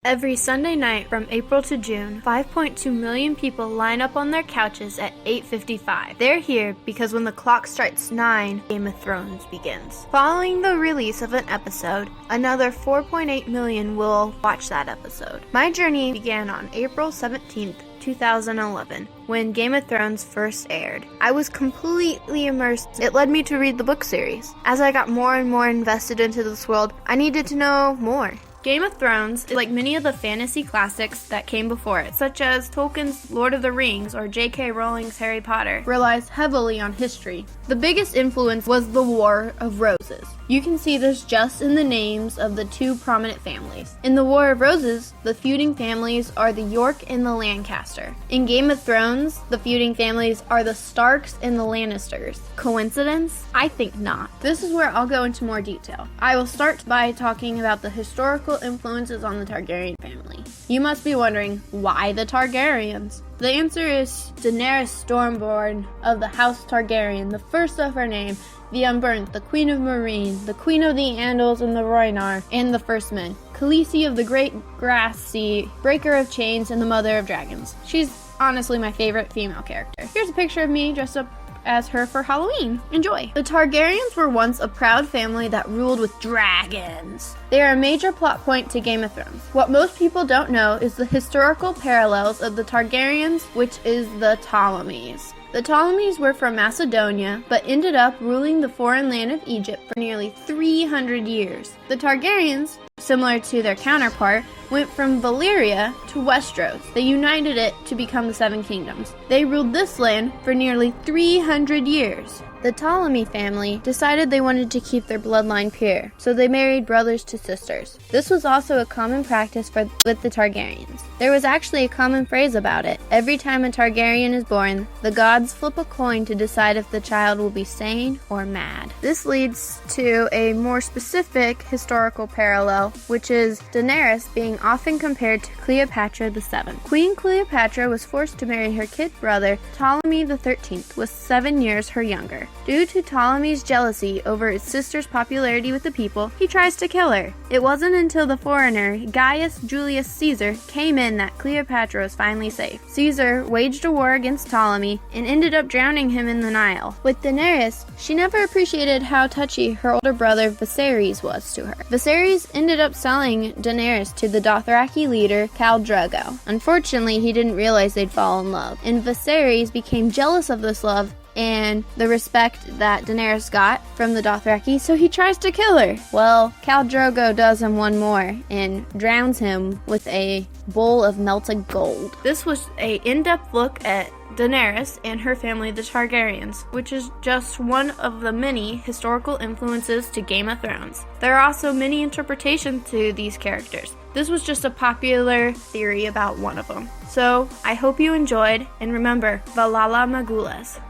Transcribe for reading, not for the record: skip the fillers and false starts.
Every Sunday night from April to June, 5.2 million people line up on their couches at 8:55. They're here because when the clock strikes 9, Game of Thrones begins. Following the release of an episode, another 4.8 million will watch that episode. My journey began on April 17th, 2011, when Game of Thrones first aired. I was completely immersed. It led me to read the book series. As I got more and more invested into this world, I needed to know more. Game of Thrones is like many of the fantasy classics that came before it, such as Tolkien's Lord of the Rings or J.K. Rowling's Harry Potter, relies heavily on history. The biggest influence was the War of Roses. You can see this just in the names of the two prominent families. In the War of Roses, the feuding families are the York and the Lancaster. In Game of Thrones, the feuding families are the Starks and the Lannisters. Coincidence? I think not. This is where I'll go into more detail. I will start by talking about the historical influences on the Targaryen family. You must be wondering, why the Targaryens? The answer is Daenerys Stormborn of the House Targaryen, the first of her name, the Unburnt, the Queen of Meereen, the Queen of the Andals and the Rhoynar, and the First Men, Khaleesi of the Great Grass Sea, Breaker of Chains, and the Mother of Dragons. She's honestly my favorite female character. Here's a picture of me dressed up as her for Halloween. Enjoy! The Targaryens were once a proud family that ruled with dragons. They are a major plot point to Game of Thrones. What most people don't know is the historical parallels of the Targaryens, which is the Ptolemies. The Ptolemies were from Macedonia, but ended up ruling the foreign land of Egypt for nearly 300 years. The Targaryens, similar to their counterpart, went from Valyria to Westeros. They united it to become the Seven Kingdoms. They ruled this land for nearly 300 years. The Ptolemy family decided they wanted to keep their bloodline pure, so they married brothers to sisters. This was also a common practice with the Targaryens. There was actually a common phrase about it. Every time a Targaryen is born, the gods flip a coin to decide if the child will be sane or mad. This leads to a more specific historical parallel, which is Daenerys being often compared to Cleopatra VII. Queen Cleopatra was forced to marry her kid brother, Ptolemy XIII, was 7 years her younger. Due to Ptolemy's jealousy over his sister's popularity with the people, he tries to kill her. It wasn't until the foreigner, Gaius Julius Caesar, came in that Cleopatra was finally safe. Caesar waged a war against Ptolemy and ended up drowning him in the Nile. With Daenerys, she never appreciated how touchy her older brother Viserys was to her. Viserys ended up selling Daenerys to the Dothraki leader Khal Drogo. Unfortunately, he didn't realize they'd fall in love, and Viserys became jealous of this love and the respect that Daenerys got from the Dothraki, so he tries to kill her. Well, Khal Drogo does him one more and drowns him with a bowl of melted gold. This was an in-depth look at Daenerys and her family, the Targaryens, which is just one of the many historical influences to Game of Thrones. There are also many interpretations to these characters. This was just a popular theory about one of them. So, I hope you enjoyed, and remember, Valhalla Magulas.